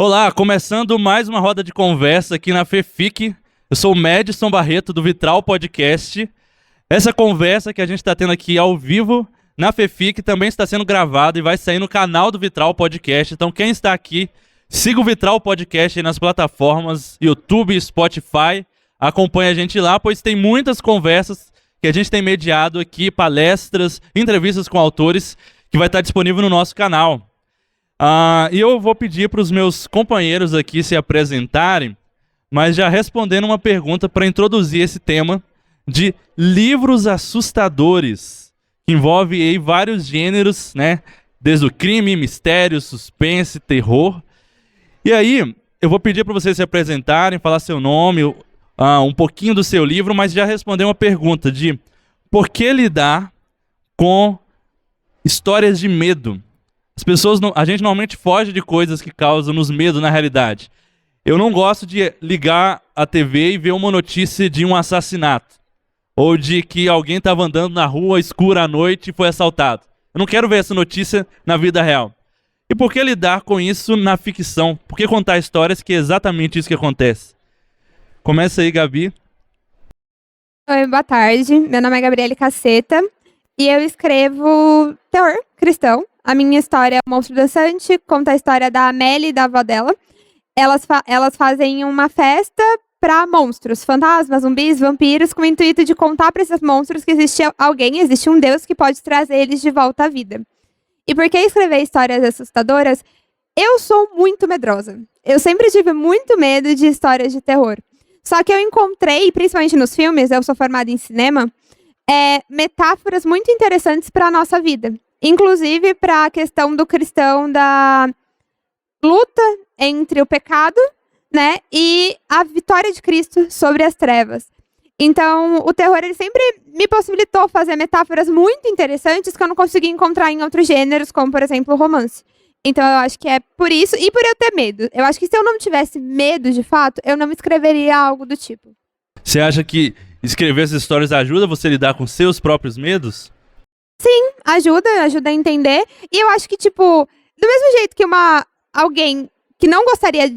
Olá, começando mais uma roda de conversa aqui na FEFIC. Eu sou o Madison Barreto, do Vitral Podcast. Essa conversa que a gente está tendo aqui ao vivo na FEFIC também está sendo gravada e vai sair no canal do Vitral Podcast. Então quem está aqui, siga o Vitral Podcast aí nas plataformas YouTube, Spotify. Acompanhe a gente lá, pois tem muitas conversas que a gente tem mediado aqui, palestras, entrevistas com autores, que vai estar disponível no nosso canal. E eu vou pedir para os meus companheiros aqui se apresentarem, mas já respondendo uma pergunta para introduzir esse tema de livros assustadores, que envolve aí vários gêneros, né? Desde o crime, mistério, suspense, terror. E aí, eu vou pedir para vocês se apresentarem, falar seu nome, um pouquinho do seu livro, mas já responder uma pergunta de por que lidar com histórias de medo? As pessoas, a gente normalmente foge de coisas que causam-nos medo na realidade. Eu não gosto de ligar a TV e ver uma notícia de um assassinato. Ou de que alguém estava andando na rua escura à noite e foi assaltado. Eu não quero ver essa notícia na vida real. E por que lidar com isso na ficção? Por que contar histórias que é exatamente isso que acontece? Começa aí, Gabi. Oi, boa tarde. Meu nome é Gabriele Caceta e eu escrevo terror cristão. A minha história é o Monstro Dançante, conta a história da Amélie e da avó dela. Elas fazem uma festa para monstros, fantasmas, zumbis, vampiros, com o intuito de contar para esses monstros que existe um Deus que pode trazer eles de volta à vida. E por que escrever histórias assustadoras? Eu sou muito medrosa. Eu sempre tive muito medo de histórias de terror. Só que eu encontrei, principalmente nos filmes, eu sou formada em cinema, metáforas muito interessantes para a nossa vida. Inclusive para a questão do cristão da luta entre o pecado, né, e a vitória de Cristo sobre as trevas. Então, o terror ele sempre me possibilitou fazer metáforas muito interessantes que eu não conseguia encontrar em outros gêneros, como, por exemplo, o romance. Então, eu acho que é por isso e por eu ter medo. Eu acho que se eu não tivesse medo, de fato, eu não escreveria algo do tipo. Você acha que escrever essas histórias ajuda você a lidar com seus próprios medos? Sim, ajuda a entender. E eu acho que, tipo, do mesmo jeito que alguém que não gostaria,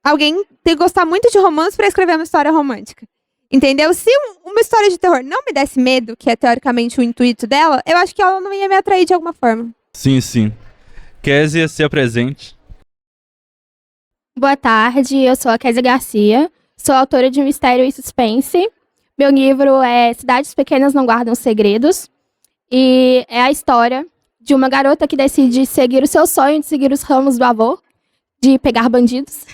alguém tem que gostar muito de romance para escrever uma história romântica. Entendeu? Se uma história de terror não me desse medo, que é teoricamente o intuito dela, eu acho que ela não ia me atrair de alguma forma. Sim, sim. Kézia, se apresente. Boa tarde, eu sou a Kézia Garcia, sou autora de Mistério e Suspense. Meu livro é Cidades Pequenas Não Guardam Segredos. E é a história de uma garota que decide seguir o seu sonho de seguir os ramos do avô, de pegar bandidos.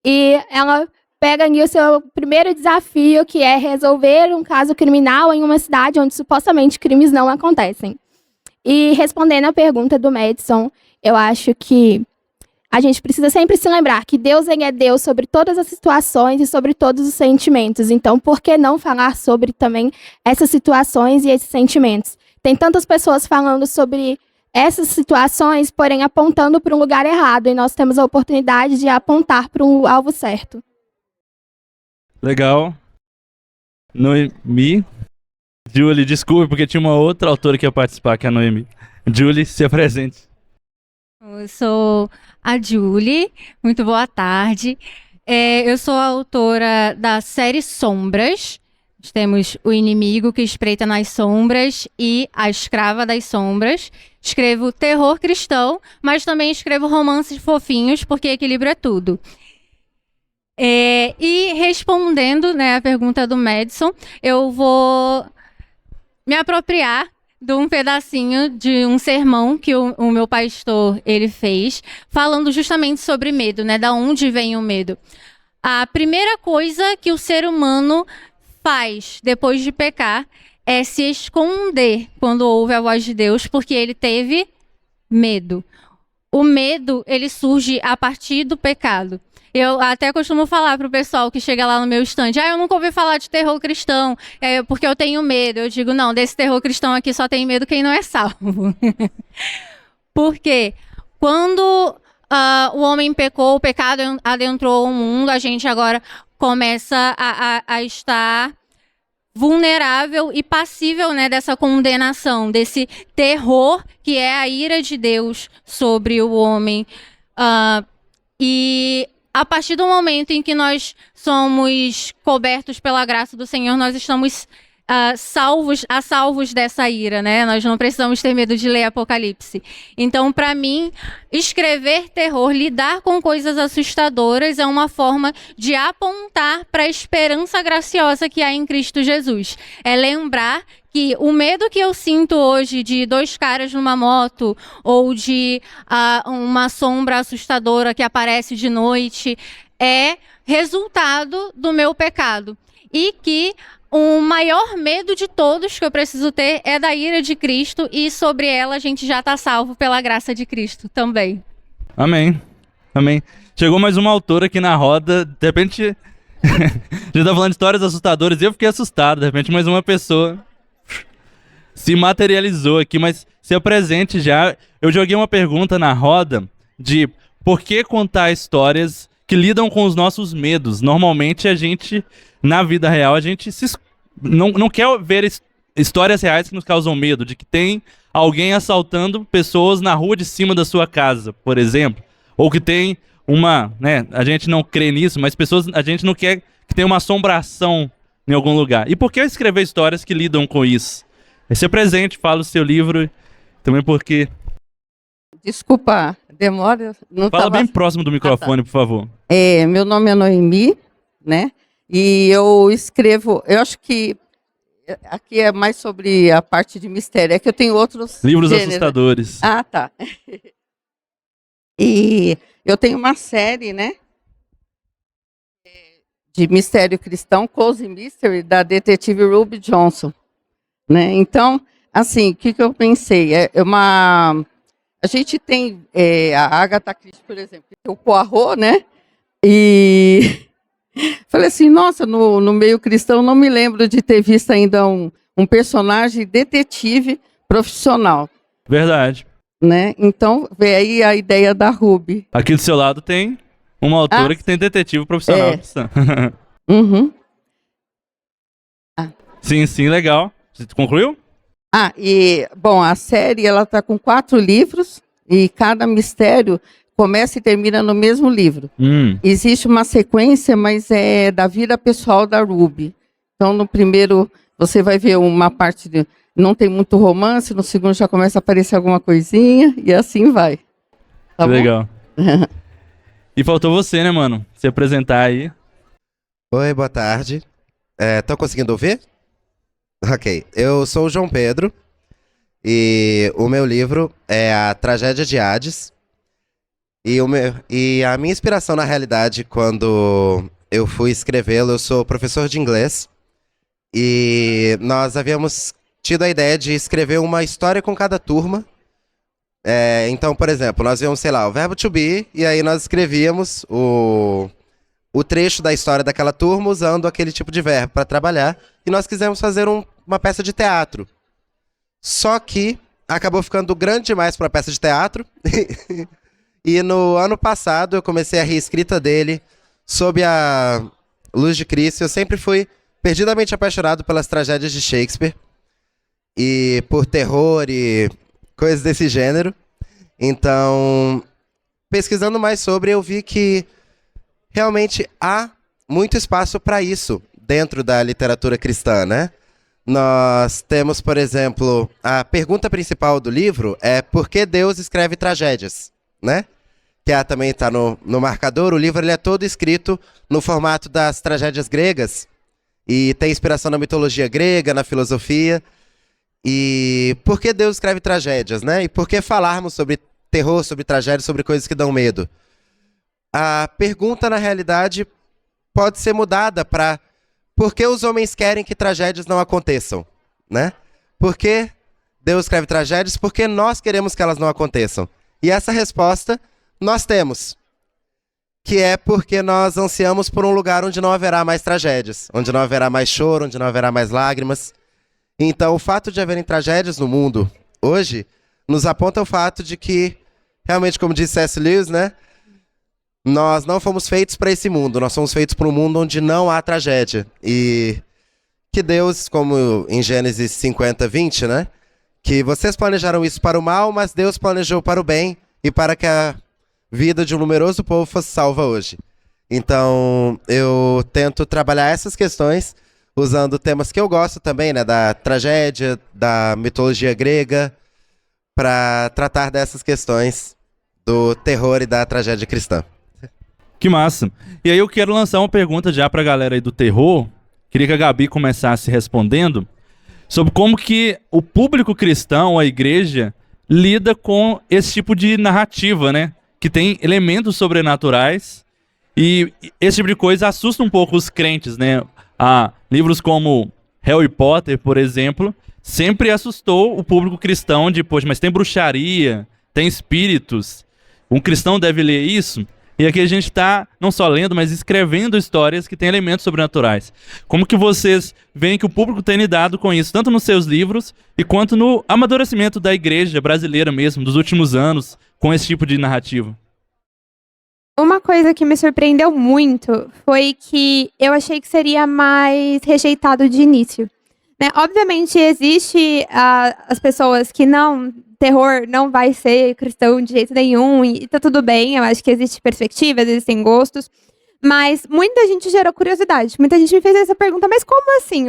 E ela pega ali o seu primeiro desafio, que é resolver um caso criminal em uma cidade onde supostamente crimes não acontecem. E respondendo à pergunta do Madison, eu acho que a gente precisa sempre se lembrar que Deus é Deus sobre todas as situações e sobre todos os sentimentos. Então, por que não falar sobre também essas situações e esses sentimentos? Tem tantas pessoas falando sobre essas situações, porém apontando para um lugar errado. E nós temos a oportunidade de apontar para um alvo certo. Legal. Noemi. Julie, desculpe, porque tinha uma outra autora que ia participar, que é a Noemi. Julie, se apresente. Eu sou a Julie, muito boa tarde. Eu sou a autora da série Sombras. Temos O Inimigo que Espreita nas Sombras e A Escrava das Sombras. Escrevo terror cristão, mas também escrevo romances fofinhos, porque equilíbrio é tudo. E respondendo, né, a pergunta do Madison, eu vou me apropriar de um pedacinho de um sermão que o meu pastor ele fez, falando justamente sobre medo, né? Da onde vem o medo. A primeira coisa que o ser humano faz depois de pecar é se esconder quando ouve a voz de Deus, porque ele teve medo. O medo, ele surge a partir do pecado. Eu até costumo falar pro pessoal que chega lá no meu stand, eu nunca ouvi falar de terror cristão, porque eu tenho medo. Eu digo, não, desse terror cristão aqui só tem medo quem não é salvo. Porque quando o homem pecou, o pecado adentrou o mundo, a gente agora começa a estar vulnerável e passível, né, dessa condenação, desse terror que é a ira de Deus sobre o homem. E a partir do momento em que nós somos cobertos pela graça do Senhor, nós estamos salvos dessa ira, né? Nós não precisamos ter medo de ler Apocalipse. Então, para mim, escrever terror, lidar com coisas assustadoras é uma forma de apontar para a esperança graciosa que há em Cristo Jesus. É lembrar que o medo que eu sinto hoje de 2 caras numa moto ou de uma sombra assustadora que aparece de noite é resultado do meu pecado. E que o maior medo de todos que eu preciso ter é da ira de Cristo, e sobre ela a gente já está salvo pela graça de Cristo também. Amém. Amém. Chegou mais uma autora aqui na roda, de repente... a gente tá falando de histórias assustadoras e eu fiquei assustado. De repente mais uma pessoa se materializou aqui, mas se apresente já. Eu joguei uma pergunta na roda de por que contar histórias que lidam com os nossos medos. Normalmente a gente, na vida real, a gente não quer ver histórias reais que nos causam medo, de que tem alguém assaltando pessoas na rua de cima da sua casa, por exemplo. Ou que tem né, a gente não crê nisso, mas a gente não quer que tenha uma assombração em algum lugar. E por que escrever histórias que lidam com isso? Esse é presente, fala o seu livro, também porque... Desculpa, demora. Não Fala tava... bem próximo do microfone, por favor. Meu nome é Noemi, né? E eu escrevo, eu acho que aqui é mais sobre a parte de mistério, é que eu tenho outros Livros gêneros. assustadores. Ah, tá. E eu tenho uma série, né? De mistério cristão, Cozy Mystery, da detetive Ruby Johnson, né? Então, assim, o que eu pensei? A gente tem a Agatha Christie, por exemplo, que tem o Poirot, né? E falei assim, nossa, no meio cristão não me lembro de ter visto ainda um personagem detetive profissional. Verdade. Né? Então, vem aí a ideia da Ruby. Aqui do seu lado tem uma autora que tem detetive profissional. Uhum. Sim, legal. Você concluiu? Bom, a série ela está com 4 livros e cada mistério começa e termina no mesmo livro. Existe uma sequência, mas é da vida pessoal da Ruby. Então, no primeiro, você vai ver uma parte de... Não tem muito romance, no segundo já começa a aparecer alguma coisinha, e assim vai. Tá bom? Legal. E faltou você, né, mano? Se apresentar aí. Oi, boa tarde. Estão conseguindo ouvir? Ok. Eu sou o João Pedro, e o meu livro é A Tragédia de Hades. E a minha inspiração, na realidade, quando eu fui escrevê-lo, eu sou professor de inglês, e nós havíamos tido a ideia de escrever uma história com cada turma. Então, por exemplo, nós víamos, sei lá, o verbo to be, e aí nós escrevíamos o trecho da história daquela turma usando aquele tipo de verbo para trabalhar, e nós quisemos fazer uma peça de teatro. Só que acabou ficando grande demais para uma peça de teatro, e no ano passado eu comecei a reescrita dele sob a luz de Cristo. Eu sempre fui perdidamente apaixonado pelas tragédias de Shakespeare, e por terror e coisas desse gênero. Então, pesquisando mais sobre, eu vi que realmente há muito espaço para isso dentro da literatura cristã, né? Nós temos, por exemplo, a pergunta principal do livro é por que Deus escreve tragédias, né? Que também está no marcador. O livro ele é todo escrito no formato das tragédias gregas e tem inspiração na mitologia grega, na filosofia. E por que Deus escreve tragédias, né? E por que falarmos sobre terror, sobre tragédias, sobre coisas que dão medo? A pergunta, na realidade, pode ser mudada para por que os homens querem que tragédias não aconteçam, né? Por que Deus escreve tragédias? Porque nós queremos que elas não aconteçam. E essa resposta nós temos, que é porque nós ansiamos por um lugar onde não haverá mais tragédias, onde não haverá mais choro, onde não haverá mais lágrimas. Então, o fato de haverem tragédias no mundo hoje nos aponta o fato de que, realmente, como disse C.S. Lewis, né? Nós não fomos feitos para esse mundo, nós somos feitos para um mundo onde não há tragédia. E que Deus, como em Gênesis 50, 20, né? Que vocês planejaram isso para o mal, mas Deus planejou para o bem e para que vida de um numeroso povo fosse salva hoje. Então, eu tento trabalhar essas questões usando temas que eu gosto também, né, da tragédia, da mitologia grega, para tratar dessas questões do terror e da tragédia cristã. Que massa. E aí eu quero lançar uma pergunta já pra galera aí do terror. Queria que a Gabi começasse respondendo sobre como que o público cristão, a igreja, lida com esse tipo de narrativa, né? Que tem elementos sobrenaturais e esse tipo de coisa assusta um pouco os crentes, né? Livros como Harry Potter, por exemplo, sempre assustou o público cristão de, poxa, mas tem bruxaria, tem espíritos, um cristão deve ler isso? E aqui a gente está não só lendo, mas escrevendo histórias que têm elementos sobrenaturais. Como que vocês veem que o público tem lidado com isso, tanto nos seus livros e quanto no amadurecimento da igreja brasileira mesmo, dos últimos anos, com esse tipo de narrativa? Uma coisa que me surpreendeu muito foi que eu achei que seria mais rejeitado de início, né? Obviamente, existe as pessoas que terror não vai ser cristão de jeito nenhum, e tá tudo bem, eu acho que existe perspectivas, existem gostos, mas muita gente gerou curiosidade, muita gente me fez essa pergunta, mas como assim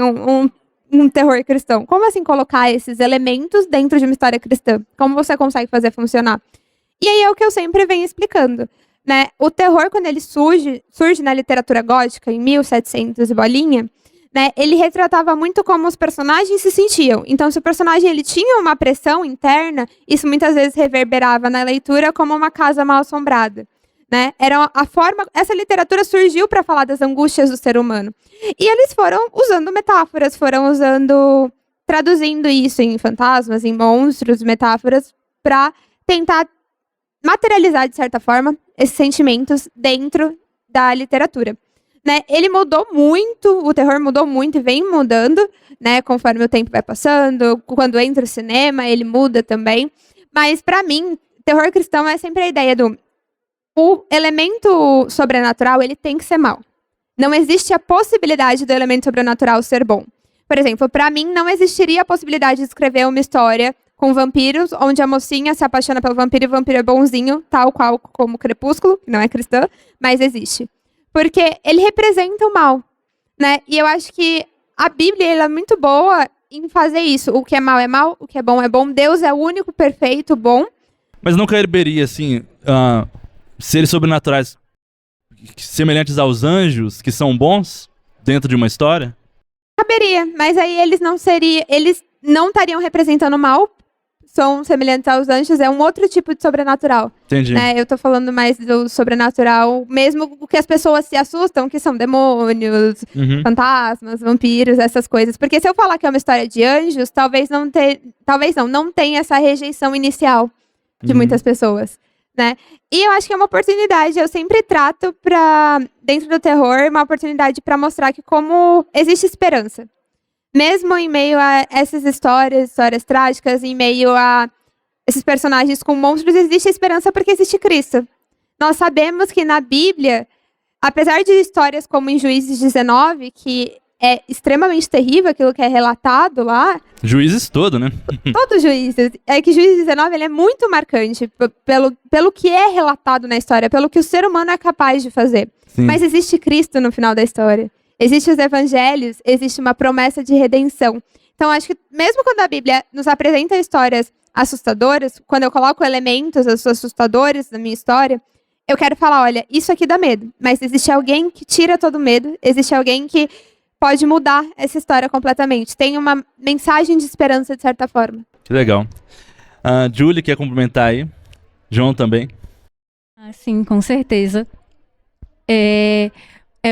um terror cristão? Como assim colocar esses elementos dentro de uma história cristã? Como você consegue fazer funcionar? E aí é o que eu sempre venho explicando, né? O terror, quando ele surge na literatura gótica, em 1700 e bolinha, né, ele retratava muito como os personagens se sentiam. Então, se o personagem ele tinha uma pressão interna, isso muitas vezes reverberava na leitura como uma casa mal assombrada, né? Era a forma. Essa literatura surgiu para falar das angústias do ser humano. E eles foram usando metáforas, traduzindo isso em fantasmas, em monstros, metáforas, para tentar materializar, de certa forma, esses sentimentos dentro da literatura. Né, ele mudou muito, o terror mudou muito e vem mudando, né, conforme o tempo vai passando. Quando entra o cinema, ele muda também. Mas, para mim, terror cristão é sempre a ideia o elemento sobrenatural, ele tem que ser mau. Não existe a possibilidade do elemento sobrenatural ser bom. Por exemplo, para mim, não existiria a possibilidade de escrever uma história com vampiros, onde a mocinha se apaixona pelo vampiro e o vampiro é bonzinho, tal qual como Crepúsculo, que não é cristã, mas existe. Porque ele representa o mal, né? E eu acho que a Bíblia ela é muito boa em fazer isso. O que é mal, o que é bom é bom. Deus é o único perfeito, bom. Mas não caberia, assim, seres sobrenaturais semelhantes aos anjos, que são bons, dentro de uma história? Caberia, mas aí eles não estariam representando o mal, são semelhantes aos anjos, é um outro tipo de sobrenatural. Entendi. Né? Eu tô falando mais do sobrenatural, mesmo o que as pessoas se assustam, que são demônios, fantasmas, vampiros, essas coisas. Porque se eu falar que é uma história de anjos, talvez não tenha essa rejeição inicial de muitas pessoas. Né? E eu acho que é uma oportunidade, eu sempre trato dentro do terror, uma oportunidade para mostrar que como existe esperança. Mesmo em meio a essas histórias trágicas, em meio a esses personagens com monstros, existe esperança porque existe Cristo. Nós sabemos que na Bíblia, apesar de histórias como em Juízes 19, que é extremamente terrível aquilo que é relatado lá. Juízes todo, né? Todo Juízes. É que Juízes 19 ele é muito marcante pelo que é relatado na história, pelo que o ser humano é capaz de fazer. Sim. Mas existe Cristo no final da história. Existem os evangelhos, existe uma promessa de redenção. Então, acho que mesmo quando a Bíblia nos apresenta histórias assustadoras, quando eu coloco elementos assustadores na minha história, eu quero falar, olha, isso aqui dá medo, mas existe alguém que tira todo o medo, existe alguém que pode mudar essa história completamente. Tem uma mensagem de esperança, de certa forma. Que legal. Julie, quer complementar aí? João também? Sim, com certeza.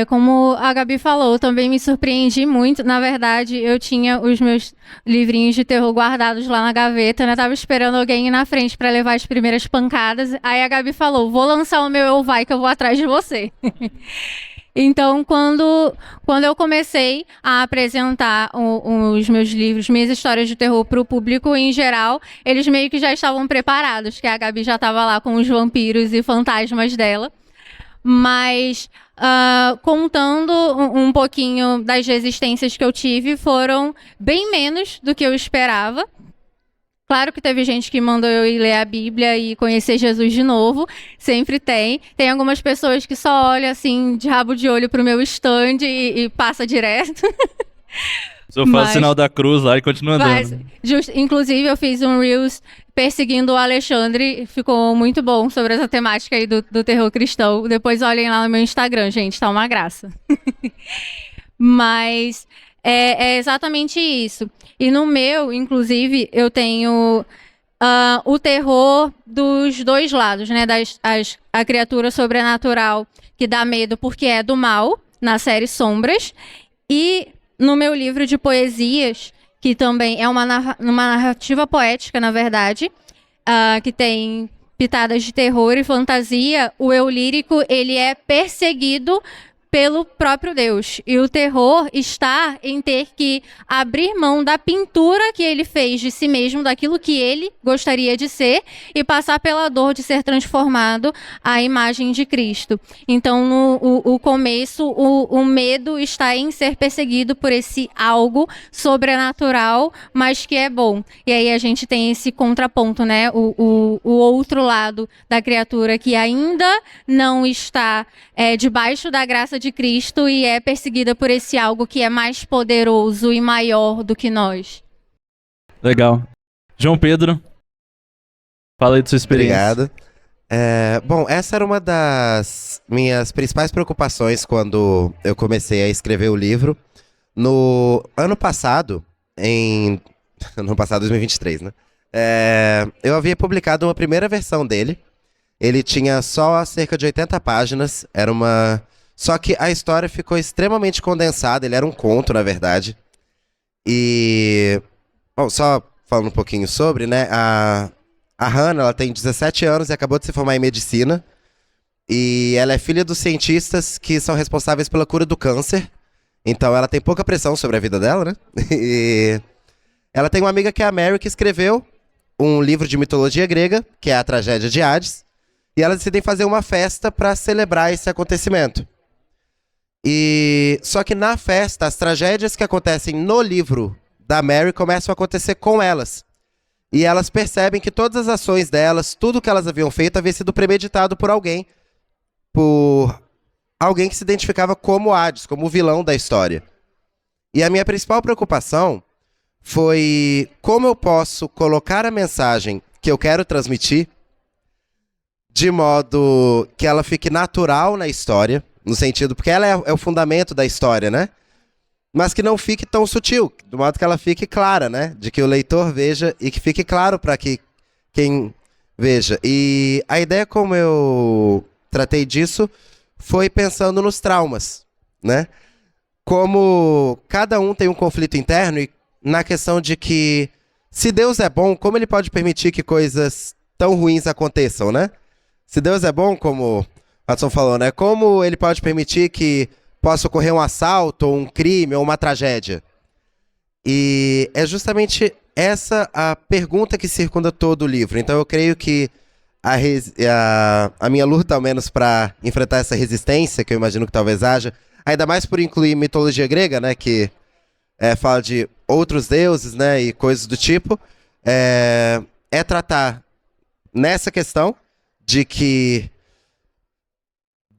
Como a Gabi falou, também me surpreendi muito. Na verdade, eu tinha os meus livrinhos de terror guardados lá na gaveta, né? Tava esperando alguém ir na frente para levar as primeiras pancadas. Aí a Gabi falou, vou lançar o meu Eu Vai, que eu vou atrás de você. Então, quando eu comecei a apresentar os meus livros, minhas histórias de terror para o público em geral, eles meio que já estavam preparados, que a Gabi já estava lá com os vampiros e fantasmas dela. Mas, contando um pouquinho das resistências que eu tive, foram bem menos do que eu esperava. Claro que teve gente que mandou eu ir ler a Bíblia e conhecer Jesus de novo. Sempre tem. Tem algumas pessoas que só olham assim, de rabo de olho pro meu stand e passa direto. Se eu faço sinal da cruz lá e continua andando. Inclusive, eu fiz um Reels perseguindo o Alexandre. Ficou muito bom sobre essa temática aí do terror cristão. Depois olhem lá no meu Instagram, gente. Tá uma graça. Mas é exatamente isso. E no meu, inclusive, eu tenho o terror dos dois lados, né? A criatura sobrenatural que dá medo porque é do mal, na série Sombras. E no meu livro de poesias, que também é uma narrativa poética, na verdade, que tem pitadas de terror e fantasia, o eu lírico, ele é perseguido pelo próprio Deus. E o terror está em ter que abrir mão da pintura que ele fez de si mesmo, daquilo que ele gostaria de ser, e passar pela dor de ser transformado à imagem de Cristo. Então, no começo, o medo está em ser perseguido por esse algo sobrenatural, mas que é bom. E aí a gente tem esse contraponto, né? O outro lado da criatura que ainda não está debaixo da graça de Cristo e é perseguida por esse algo que é mais poderoso e maior do que nós. Legal. João Pedro, fala aí da sua experiência. Obrigado. Bom, essa era uma das minhas principais preocupações quando eu comecei a escrever o livro. No ano passado, ano passado, 2023, né? Eu havia publicado uma primeira versão dele. Ele tinha só cerca de 80 páginas, só que a história ficou extremamente condensada, ele era um conto, na verdade. E, bom, só falando um pouquinho sobre, né, a Hannah, ela tem 17 anos e acabou de se formar em medicina. E ela é filha dos cientistas que são responsáveis pela cura do câncer. Então ela tem pouca pressão sobre a vida dela, né? E ela tem uma amiga que é a Mary, que escreveu um livro de mitologia grega, que é a Tragédia de Hades. E elas decidem fazer uma festa para celebrar esse acontecimento. Só que na festa, as tragédias que acontecem no livro da Mary começam a acontecer com elas. E elas percebem que todas as ações delas, tudo que elas haviam feito, havia sido premeditado por alguém que se identificava como Hades, como o vilão da história. E a minha principal preocupação foi como eu posso colocar a mensagem que eu quero transmitir de modo que ela fique natural na história, no sentido, porque ela é o fundamento da história, né? Mas que não fique tão sutil, do modo que ela fique clara, né? De que o leitor veja e que fique claro para que quem veja. E a ideia como eu tratei disso foi pensando nos traumas, né? Como cada um tem um conflito interno e na questão de que se Deus é bom, como ele pode permitir que coisas tão ruins aconteçam, né? Se Deus é bom, como o Watson falou, né? Como ele pode permitir que possa ocorrer um assalto, ou um crime, ou uma tragédia? E é justamente essa a pergunta que circunda todo o livro. Então eu creio que a minha luta, ao menos, para enfrentar essa resistência, que eu imagino que talvez haja, ainda mais por incluir mitologia grega, né? Que fala de outros deuses, né? E coisas do tipo, é tratar nessa questão de que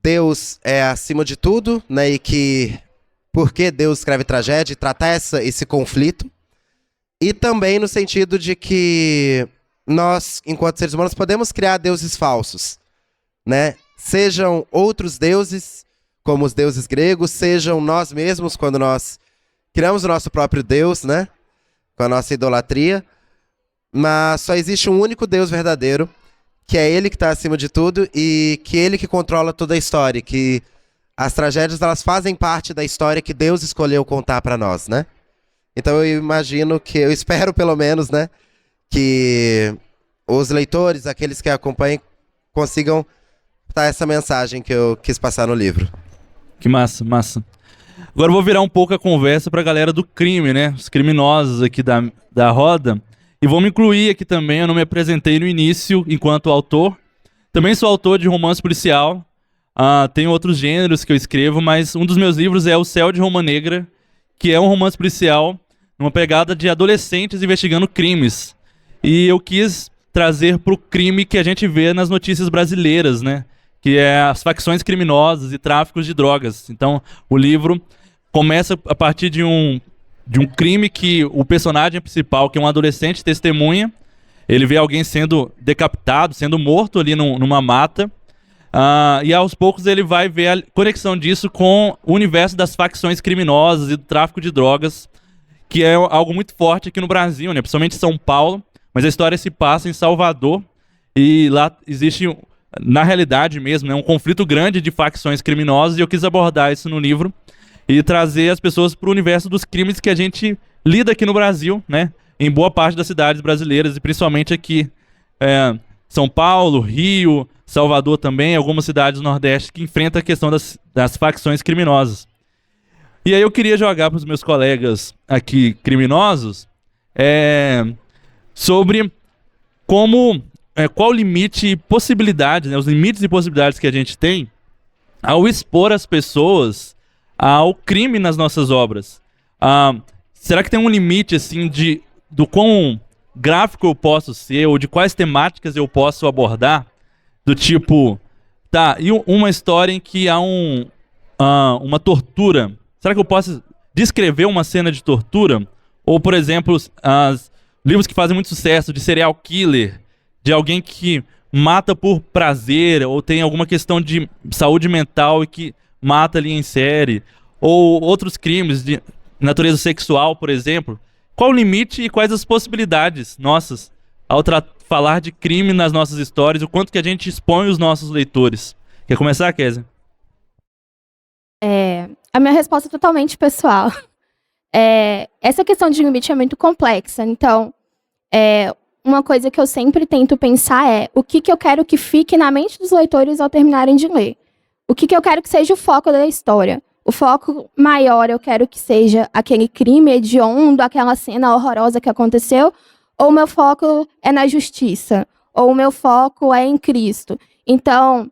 Deus é acima de tudo, né? E que por que Deus escreve tragédia, e tratar esse conflito. E também no sentido de que nós, enquanto seres humanos, podemos criar deuses falsos, né? Sejam outros deuses, como os deuses gregos, sejam nós mesmos, quando nós criamos o nosso próprio Deus, né? Com a nossa idolatria. Mas só existe um único Deus verdadeiro, que é ele que está acima de tudo e que ele que controla toda a história, que as tragédias elas fazem parte da história que Deus escolheu contar para nós, né? Então eu imagino eu espero pelo menos, né, que os leitores, aqueles que acompanhem, consigam dar essa mensagem que eu quis passar no livro. Que massa, massa. Agora eu vou virar um pouco a conversa pra galera do crime, né? Os criminosos aqui da roda. E vou me incluir aqui também, eu não me apresentei no início enquanto autor. Também sou autor de romance policial. Tenho outros gêneros que eu escrevo, mas um dos meus livros é O Céu de Roma Negra, que é um romance policial numa pegada de adolescentes investigando crimes. e eu quis trazer para o crime que a gente vê nas notícias brasileiras, né? Que é as facções criminosas e tráficos de drogas. Então, o livro começa a partir de um crime que o personagem principal, que é um adolescente, testemunha. Ele vê alguém sendo decapitado, sendo morto ali numa mata. E aos poucos ele vai ver a conexão disso com o universo das facções criminosas e do tráfico de drogas, que é algo muito forte aqui no Brasil, né? Principalmente em São Paulo. Mas a história se passa em Salvador. E lá existe, na realidade mesmo, né, um conflito grande de facções criminosas. E eu quis abordar isso no livro e trazer as pessoas para o universo dos crimes que a gente lida aqui no Brasil, né? Em boa parte das cidades brasileiras, e principalmente aqui São Paulo, Rio, Salvador também, algumas cidades do Nordeste que enfrentam a questão das facções criminosas. E aí eu queria jogar para os meus colegas aqui criminosos sobre qual limite e possibilidade, né, os limites e possibilidades que a gente tem ao expor as pessoas ao crime nas nossas obras. Será que tem um limite assim do quão gráfico eu posso ser, ou de quais temáticas eu posso abordar? Do tipo, e uma história em que há uma tortura. Será que eu posso descrever uma cena de tortura? Ou, por exemplo, livros que fazem muito sucesso de serial killer, de alguém que mata por prazer, ou tem alguma questão de saúde mental e que mata ali em série, ou outros crimes de natureza sexual, por exemplo. Qual o limite e quais as possibilidades nossas ao falar de crime nas nossas histórias, o quanto que a gente expõe os nossos leitores? Quer começar, Kézia? A minha resposta é totalmente pessoal. Essa questão de limite é muito complexa, então uma coisa que eu sempre tento pensar é o que eu quero que fique na mente dos leitores ao terminarem de ler. O que eu quero que seja o foco da história. O foco maior eu quero que seja aquele crime hediondo, aquela cena horrorosa que aconteceu, ou o meu foco é na justiça, ou o meu foco é em Cristo. Então,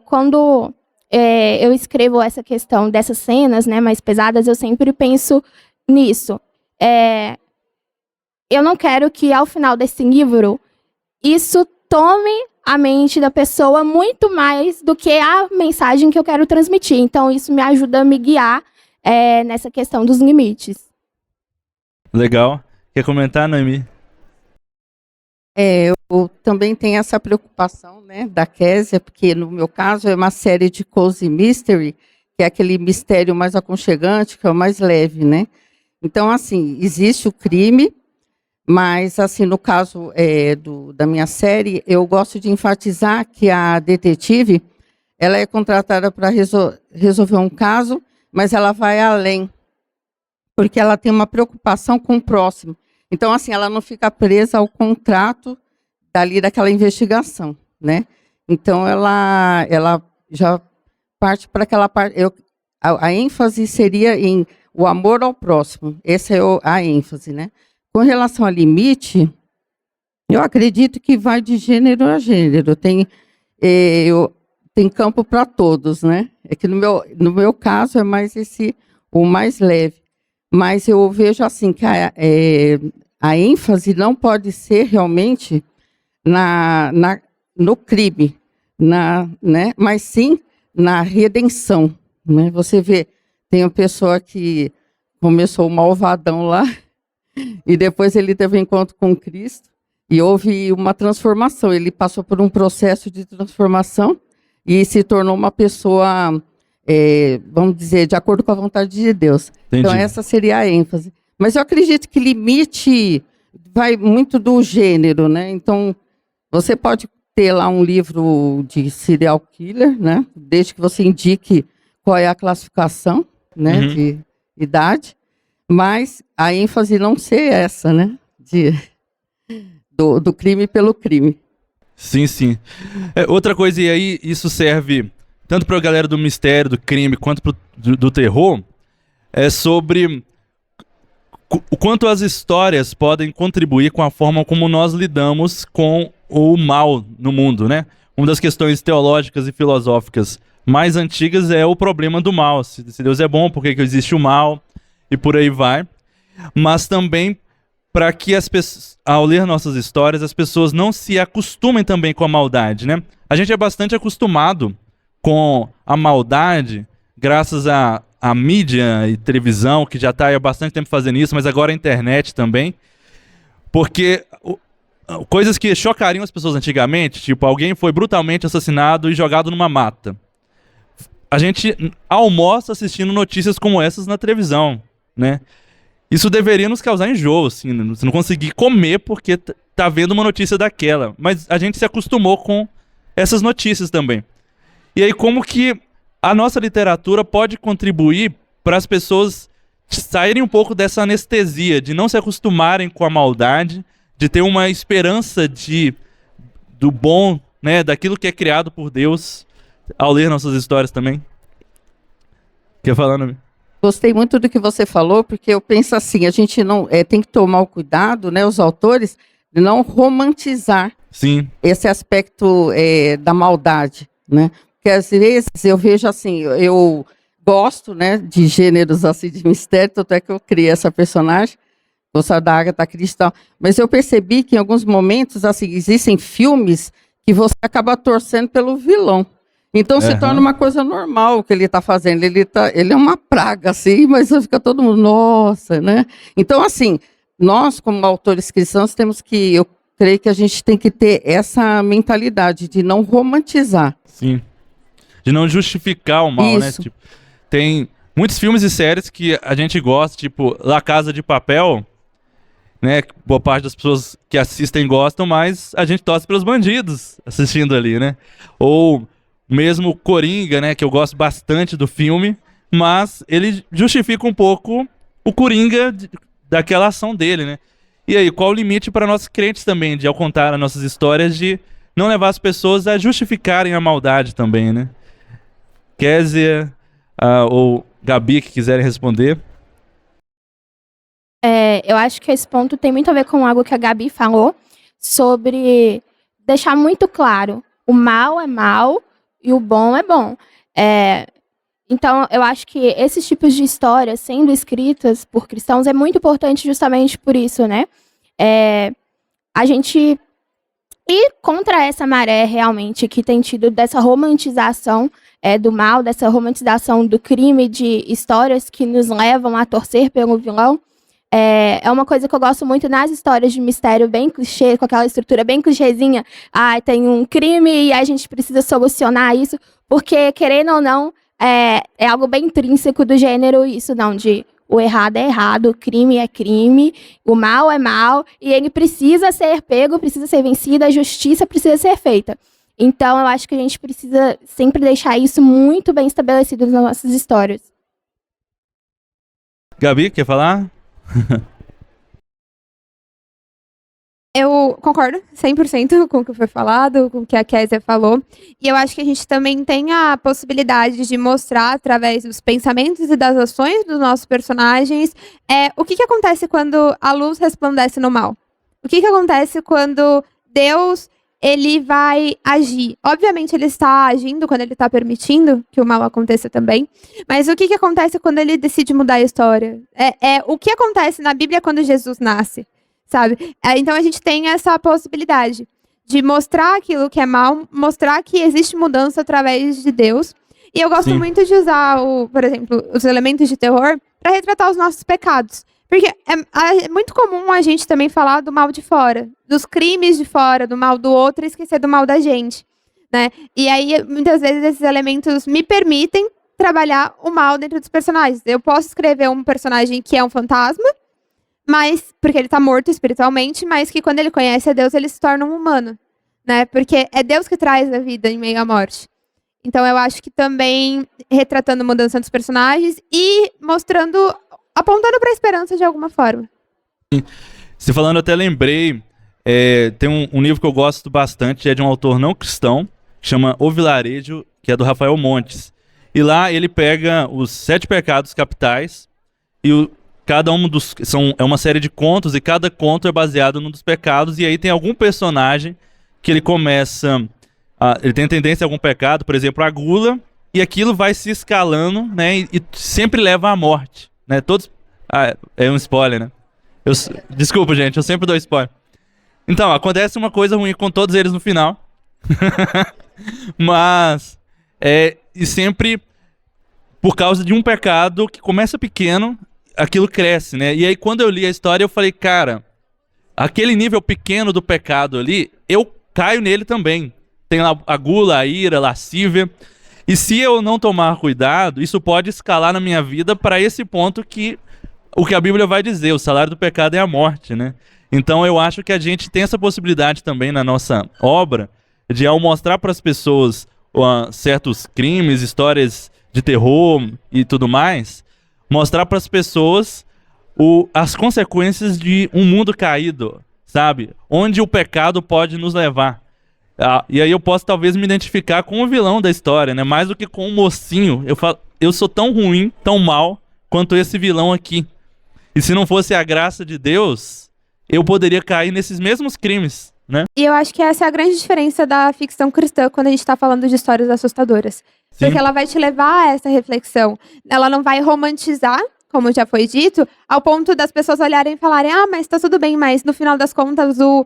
quando eu escrevo essa questão dessas cenas, né, mais pesadas, eu sempre penso nisso. Eu não quero que, ao final desse livro, isso tome a mente da pessoa muito mais do que a mensagem que eu quero transmitir. Então, isso me ajuda a me guiar nessa questão dos limites. Legal. Quer comentar, Noemi? Eu também tenho essa preocupação, né, da Kézia, porque no meu caso é uma série de cozy mystery, que é aquele mistério mais aconchegante, que é o mais leve, né? Então, assim, existe o crime, mas, assim, no caso da minha série, eu gosto de enfatizar que a detetive, ela é contratada para resolver um caso, mas ela vai além, porque ela tem uma preocupação com o próximo. Então, assim, ela não fica presa ao contrato daquela investigação, né? Então, ela já parte para aquela parte. A ênfase seria em o amor ao próximo. Essa é a ênfase, né? Com relação ao limite, eu acredito que vai de gênero a gênero. Tem campo para todos, né? É que no meu caso é mais o mais leve. Mas eu vejo assim que a ênfase não pode ser realmente no crime, né? Mas sim na redenção. Né? Você vê, tem uma pessoa que começou o malvadão lá, e depois ele teve um encontro com Cristo, e houve uma transformação. Ele passou por um processo de transformação e se tornou uma pessoa, vamos dizer, de acordo com a vontade de Deus. Entendi. Então, essa seria a ênfase. Mas eu acredito que limite vai muito do gênero, né? Então, você pode ter lá um livro de serial killer, né? Desde que você indique qual é a classificação, né? Uhum. De idade. Mas a ênfase não ser essa, né? Do crime pelo crime. Sim, sim. Outra coisa, e aí isso serve tanto para a galera do mistério, do crime, quanto do terror, é sobre o quanto as histórias podem contribuir com a forma como nós lidamos com o mal no mundo, né? Uma das questões teológicas e filosóficas mais antigas é o problema do mal. Se Deus é bom, por que existe o mal? E por aí vai. Mas também para que as pessoas, ao ler nossas histórias, as pessoas não se acostumem também com a maldade, né? A gente é bastante acostumado com a maldade, graças à mídia e televisão, que já está há bastante tempo fazendo isso, mas agora a internet também. Porque coisas que chocariam as pessoas antigamente, tipo, alguém foi brutalmente assassinado e jogado numa mata. A gente almoça assistindo notícias como essas na televisão, né? Isso deveria nos causar enjoo, assim, né? Você não conseguir comer porque tá vendo uma notícia daquela. Mas a gente se acostumou com essas notícias também. E aí, como que a nossa literatura pode contribuir para as pessoas saírem um pouco dessa anestesia, de não se acostumarem com a maldade, de ter uma esperança do bom, né, daquilo que é criado por Deus, ao ler nossas histórias também? Quer falar, Nami? Gostei muito do que você falou, porque eu penso assim, a gente não tem que tomar o cuidado, né, os autores, de não romantizar Sim. esse aspecto da maldade, né? Porque às vezes eu vejo assim, eu gosto, né, de gêneros assim de mistério, tanto é que eu criei essa personagem, gostava da Agatha Christie e tal, mas eu percebi que em alguns momentos assim existem filmes que você acaba torcendo pelo vilão. Então se torna uma coisa normal o que ele está fazendo. Ele é uma praga, assim, mas fica todo mundo, nossa, né? Então, assim, nós, como autores cristãos, eu creio que a gente tem que ter essa mentalidade de não romantizar. Sim. De não justificar o mal, né? Isso. Tipo, tem muitos filmes e séries que a gente gosta, tipo La Casa de Papel, né? Boa parte das pessoas que assistem gostam, mas a gente torce pelos bandidos assistindo ali, né? Ou mesmo Coringa, né, que eu gosto bastante do filme, mas ele justifica um pouco o Coringa daquela ação dele, né? E aí, qual o limite para nós crentes também, de ao contar as nossas histórias, de não levar as pessoas a justificarem a maldade também, né? Kézia ou Gabi, que quiserem responder. Eu acho que esse ponto tem muito a ver com algo que a Gabi falou, sobre deixar muito claro, o mal é mal, e o bom é bom. Então, eu acho que esses tipos de histórias sendo escritas por cristãos é muito importante justamente por isso, né? A gente ir contra essa maré realmente que tem tido dessa romantização do mal, dessa romantização do crime, de histórias que nos levam a torcer pelo vilão. É uma coisa que eu gosto muito nas histórias de mistério, bem clichê, com aquela estrutura bem clichêzinha. Tem um crime e a gente precisa solucionar isso, porque, querendo ou não, é algo bem intrínseco do gênero, isso não, de o errado é errado, o crime é crime, o mal é mal, e ele precisa ser pego, precisa ser vencido, a justiça precisa ser feita. Então, eu acho que a gente precisa sempre deixar isso muito bem estabelecido nas nossas histórias. Gabi, quer falar? Eu concordo 100% com o que foi falado, com o que a Kézia falou. E eu acho que a gente também tem a possibilidade de mostrar, através dos pensamentos e das ações dos nossos personagens, o que acontece quando a luz resplandece no mal. O que acontece quando Deus, ele vai agir. Obviamente, ele está agindo quando ele está permitindo que o mal aconteça também. Mas o que acontece quando ele decide mudar a história? O que acontece na Bíblia quando Jesus nasce, sabe? Então, a gente tem essa possibilidade de mostrar aquilo que é mal, mostrar que existe mudança através de Deus. E eu gosto muito de usar, por exemplo, os elementos de terror para retratar os nossos pecados. Porque é muito comum a gente também falar do mal de fora, dos crimes de fora, do mal do outro e esquecer do mal da gente, né? E aí, muitas vezes, esses elementos me permitem trabalhar o mal dentro dos personagens. Eu posso escrever um personagem que é um fantasma, mas porque ele tá morto espiritualmente, mas que quando ele conhece a Deus, ele se torna um humano, né? Porque é Deus que traz a vida em meio à morte. Então, eu acho que também retratando a mudança dos personagens e mostrando, apontando para a esperança de alguma forma. Se falando, eu até lembrei, tem um livro que eu gosto bastante, é de um autor não cristão, que chama O Vilarejo, que é do Rafael Montes. E lá ele pega os 7 pecados capitais e cada um é uma série de contos, e cada conto é baseado num dos pecados, e aí tem algum personagem que ele começa, ele tem tendência a algum pecado, por exemplo, a gula, e aquilo vai se escalando, né, e sempre leva à morte, né, é um spoiler, né, Desculpa, gente, eu sempre dou spoiler. Então, acontece uma coisa ruim com todos eles no final. Mas, e sempre por causa de um pecado que começa pequeno, aquilo cresce, né? E aí, quando eu li a história, eu falei, cara, aquele nível pequeno do pecado ali, eu caio nele também. Tem lá a gula, a ira, a lascívia. E se eu não tomar cuidado, isso pode escalar na minha vida para esse ponto que o que a Bíblia vai dizer, o salário do pecado é a morte, né? Então eu acho que a gente tem essa possibilidade também na nossa obra de, ao mostrar para as pessoas certos crimes, histórias de terror e tudo mais, mostrar para as pessoas as consequências de um mundo caído, sabe? Onde o pecado pode nos levar. E aí eu posso talvez me identificar com o vilão da história, né? Mais do que com o mocinho. Eu falo, eu sou tão ruim, tão mal, quanto esse vilão aqui. E se não fosse a graça de Deus, eu poderia cair nesses mesmos crimes, né? E eu acho que essa é a grande diferença da ficção cristã quando a gente tá falando de histórias assustadoras. Sim. Porque ela vai te levar a essa reflexão. Ela não vai romantizar, como já foi dito, ao ponto das pessoas olharem e falarem, mas tá tudo bem, mas no final das contas o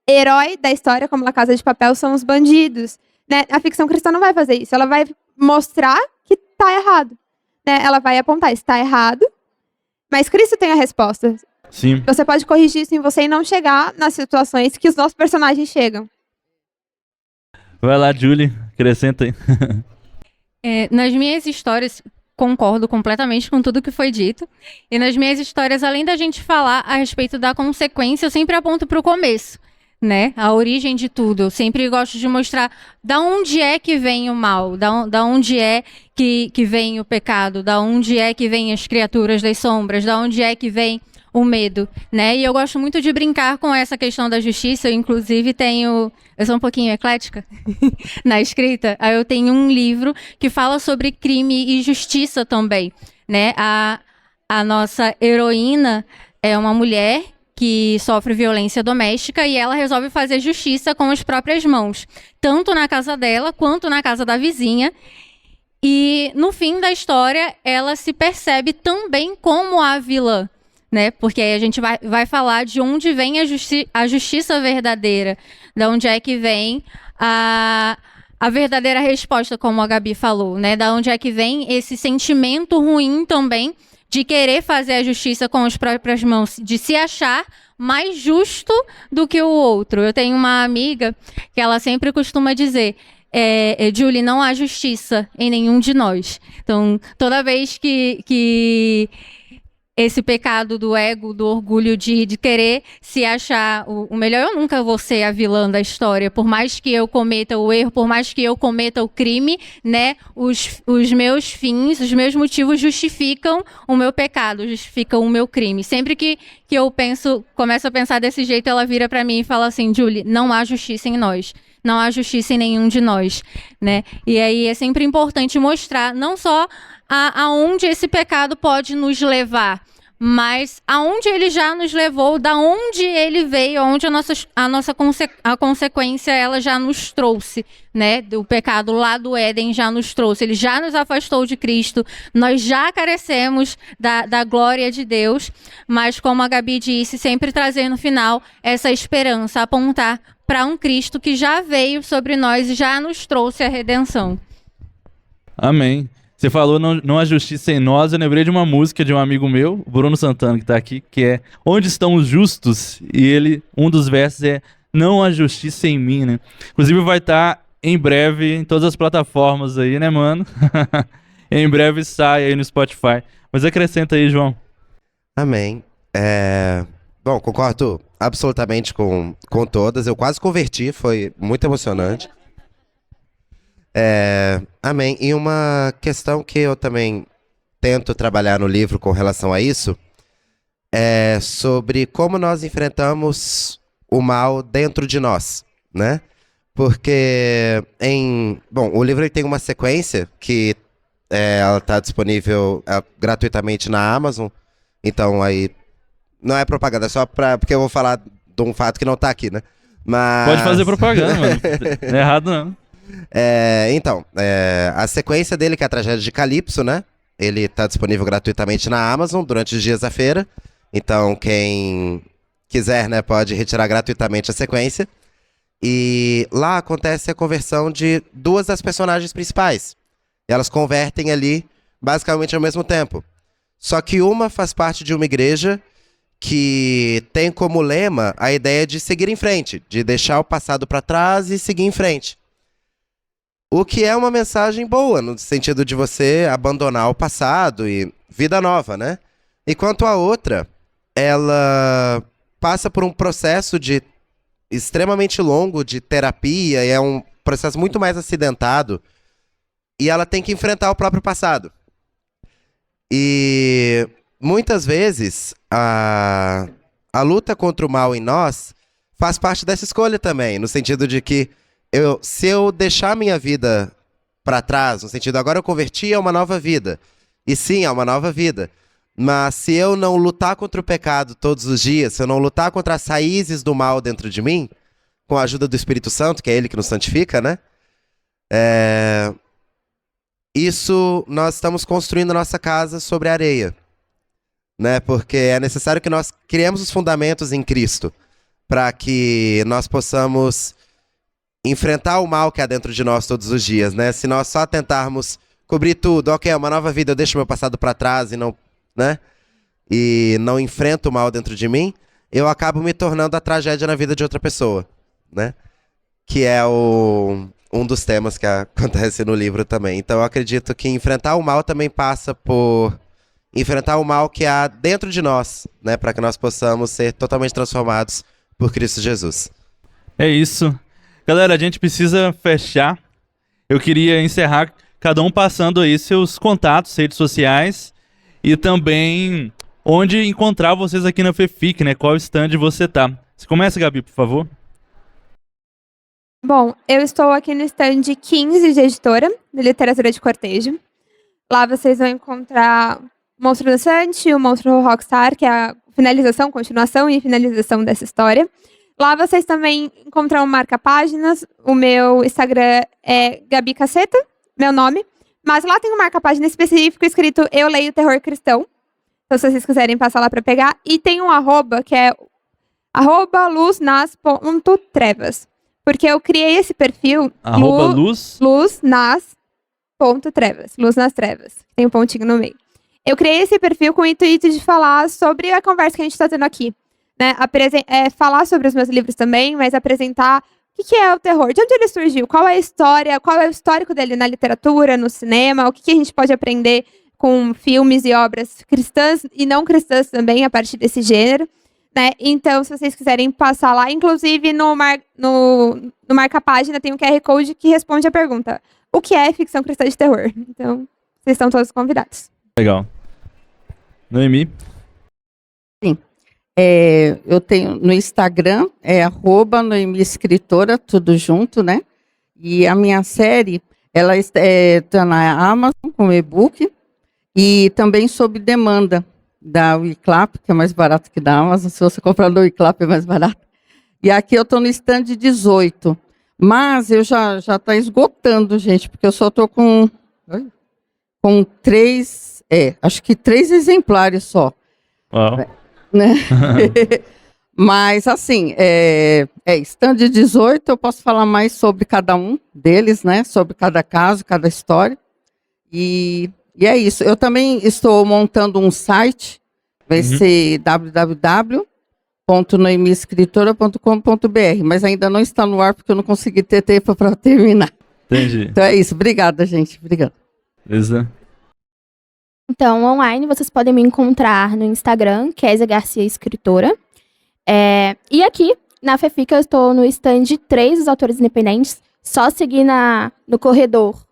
herói da história, como La Casa de Papel, são os bandidos, né? A ficção cristã não vai fazer isso. Ela vai mostrar que tá errado, né? Ela vai apontar, está errado, mas Cristo tem a resposta. Sim. Você pode corrigir isso em você e não chegar nas situações que os nossos personagens chegam. Vai lá, Julie, acrescenta aí. Nas minhas histórias, concordo completamente com tudo que foi dito. E nas minhas histórias, além da gente falar a respeito da consequência, eu sempre aponto para o começo, né? A origem de tudo. Eu sempre gosto de mostrar da onde é que vem o mal, da onde é que vem o pecado, da onde é que vem as criaturas das sombras, da onde é que vem o medo, né? E eu gosto muito de brincar com essa questão da justiça. Eu, inclusive, eu sou um pouquinho eclética na escrita. Aí eu tenho um livro que fala sobre crime e justiça também, né? A nossa heroína é uma mulher que sofre violência doméstica e ela resolve fazer justiça com as próprias mãos, tanto na casa dela quanto na casa da vizinha. E no fim da história, ela se percebe também como a vilã, né? Porque aí a gente vai falar de onde vem a justiça verdadeira, de onde é que vem a verdadeira resposta, como a Gabi falou, né? Da onde é que vem esse sentimento ruim também de querer fazer a justiça com as próprias mãos, de se achar mais justo do que o outro. Eu tenho uma amiga que ela sempre costuma dizer, Julie, não há justiça em nenhum de nós. Então, toda vez que esse pecado do ego, do orgulho de querer se achar o melhor, eu nunca vou ser a vilã da história, por mais que eu cometa o erro, por mais que eu cometa o crime, né? Os meus fins, os meus motivos justificam o meu pecado, justificam o meu crime. Sempre que eu começo a pensar desse jeito, ela vira para mim e fala assim, Julie, não há justiça em nós. Não há justiça em nenhum de nós, né? E aí é sempre importante mostrar não só aonde esse pecado pode nos levar, mas aonde ele já nos levou, da onde ele veio, aonde a consequência ela já nos trouxe, né? O pecado lá do Éden já nos trouxe, ele já nos afastou de Cristo, nós já carecemos da glória de Deus, mas como a Gabi disse, sempre trazer no final essa esperança, apontar para um Cristo que já veio sobre nós e já nos trouxe a redenção. Amém. Você falou não há justiça em nós, eu lembrei de uma música de um amigo meu, o Bruno Santana, que tá aqui, que é Onde Estão os Justos? E um dos versos é Não há justiça em mim, né? Inclusive vai estar em breve em todas as plataformas aí, né, mano? Em breve sai aí no Spotify. Mas acrescenta aí, João. Amém. Bom, concordo absolutamente com todas. Eu quase converti, foi muito emocionante. Amém. E uma questão que eu também tento trabalhar no livro com relação a isso é sobre como nós enfrentamos o mal dentro de nós, né? Porque o livro ele tem uma sequência que ela está disponível gratuitamente na Amazon, então aí não é propaganda, é só porque eu vou falar de um fato que não tá aqui, né? Mas... Pode fazer propaganda, mano. Não é errado, não. A sequência dele, que é a Tragédia de Calypso, né? Ele tá disponível gratuitamente na Amazon durante os dias da feira. Então, quem quiser, né, pode retirar gratuitamente a sequência. E lá acontece a conversão de duas das personagens principais. E elas convertem ali basicamente ao mesmo tempo. Só que uma faz parte de uma igreja que tem como lema a ideia de seguir em frente, de deixar o passado para trás e seguir em frente. O que é uma mensagem boa, no sentido de você abandonar o passado e vida nova, né? Enquanto a outra, ela passa por um processo de extremamente longo de terapia, e é um processo muito mais acidentado, e ela tem que enfrentar o próprio passado. E muitas vezes a luta contra o mal em nós faz parte dessa escolha também, no sentido de que se eu deixar minha vida para trás, no sentido agora eu converti a uma nova vida, e sim, é uma nova vida, mas se eu não lutar contra o pecado todos os dias, se eu não lutar contra as raízes do mal dentro de mim, com a ajuda do Espírito Santo, que é ele que nos santifica, né? Isso, nós estamos construindo a nossa casa sobre a areia, né? Porque é necessário que nós criemos os fundamentos em Cristo, para que nós possamos enfrentar o mal que há dentro de nós todos os dias, né? Se nós só tentarmos cobrir tudo, ok, é uma nova vida, eu deixo meu passado para trás e não, né? E não enfrento o mal dentro de mim, eu acabo me tornando a tragédia na vida de outra pessoa, né? Que é um dos temas que acontece no livro também. Então eu acredito que enfrentar o mal também passa por enfrentar o mal que há dentro de nós, né? Para que nós possamos ser totalmente transformados por Cristo Jesus. É isso. Galera, a gente precisa fechar. Eu queria encerrar cada um passando aí seus contatos, redes sociais e também onde encontrar vocês aqui na FEFIC, né? Qual stand você tá. Você começa, Gabi, por favor. Bom, eu estou aqui no stand 15 de editora, de literatura de cortejo. Lá vocês vão encontrar o Monstro Dançante, o Monstro Rockstar, que é a finalização, continuação e finalização dessa história. Lá vocês também encontram marca-páginas. O meu Instagram é Gabi Caceta, meu nome. Mas lá tem um marca-página específico escrito Eu Leio Terror Cristão. Então, se vocês quiserem passar lá para pegar. E tem um arroba, que é @luznas.trevas. Porque eu criei esse perfil... luznas.trevas. Luz nas trevas. Tem um pontinho no meio. Eu criei esse perfil com o intuito de falar sobre a conversa que a gente está tendo aqui. Né? Falar sobre os meus livros também, mas apresentar o que é o terror, de onde ele surgiu, qual é a história, qual é o histórico dele na literatura, no cinema, o que a gente pode aprender com filmes e obras cristãs e não cristãs também, a partir desse gênero. Né? Então, se vocês quiserem passar lá, inclusive no marca-página tem um QR Code que responde a pergunta: o que é ficção cristã de terror? Então, vocês estão todos convidados. Legal. Noemi? Sim. Eu tenho no Instagram, @Noemi Escritora, tudo junto, né? E a minha série, ela está na Amazon com e-book e também sob demanda da Wiclap, que é mais barato que da Amazon. Se você comprar no Wiclap é mais barato. E aqui eu estou no stand 18. Mas eu já está esgotando, gente, porque eu só estou com 3, acho que 3 exemplares só. Uau. Né? Mas, assim, stand 18, eu posso falar mais sobre cada um deles, né? Sobre cada caso, cada história. E é isso. Eu também estou montando um site, vai ser www.noemiescritora.com.br, mas ainda não está no ar porque eu não consegui ter tempo para terminar. Entendi. Então é isso. Obrigada, gente. Obrigada. Beleza. Então, online, vocês podem me encontrar no Instagram, Kézia Garcia Escritora. E aqui, na FEFIC, eu estou no stand 3 dos autores independentes. Só seguir no corredor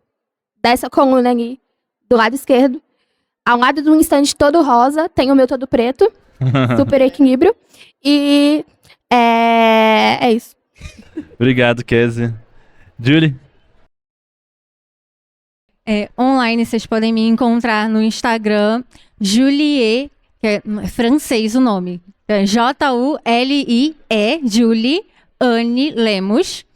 dessa coluna ali, do lado esquerdo. Ao lado de um stand todo rosa, tem o meu todo preto. Super equilíbrio. E é isso. Obrigado, Kézia. Julie? Online, vocês podem me encontrar no Instagram, Julie, que é francês o nome. Julie, Julie Anne Lemos.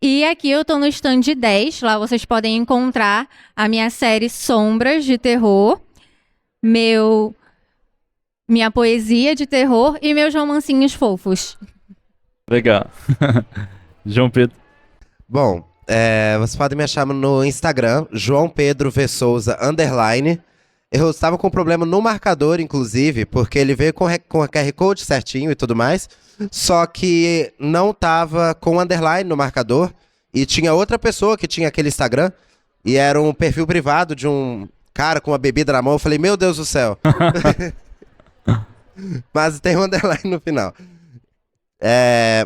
E aqui eu tô no stand 10, lá vocês podem encontrar a minha série Sombras de Terror, meu minha poesia de terror e meus romancinhos fofos. Legal. João Pedro. Bom, vocês podem me achar no Instagram, João Pedro V. Souza _. Eu estava com um problema no marcador, inclusive, porque ele veio com a QR Code certinho e tudo mais, só que não tava com underline no marcador, e tinha outra pessoa que tinha aquele Instagram, e era um perfil privado de um cara com uma bebida na mão. Eu falei, meu Deus do céu. Mas tem um underline no final.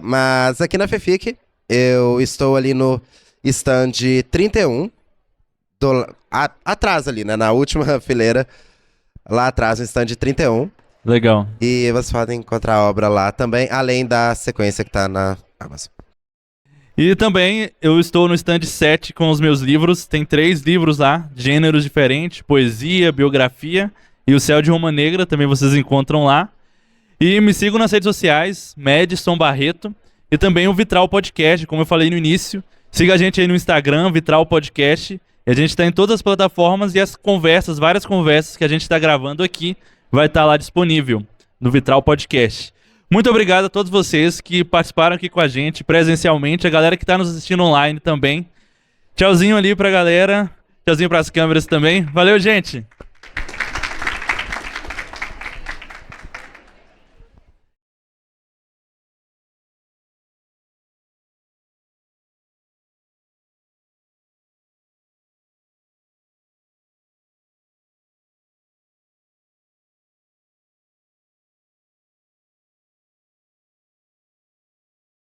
Mas aqui na FEFIC, eu estou ali no stand 31, atrás ali, né? Na última fileira, lá atrás, no stand 31. Legal. E vocês podem encontrar a obra lá também, além da sequência que tá na Amazon. E também eu estou no stand 7 com os meus livros. Tem 3 livros lá, gêneros diferentes, poesia, biografia e o Céu de Roma Negra, também vocês encontram lá. E me sigam nas redes sociais, Madison Barreto, e também o Vitral Podcast, como eu falei no início. Siga a gente aí no Instagram, Vitral Podcast. E a gente está em todas as plataformas e as conversas, várias conversas que a gente está gravando aqui, vai estar lá disponível no Vitral Podcast. Muito obrigado a todos vocês que participaram aqui com a gente presencialmente, a galera que está nos assistindo online também. Tchauzinho ali pra galera, tchauzinho pras câmeras também. Valeu, gente!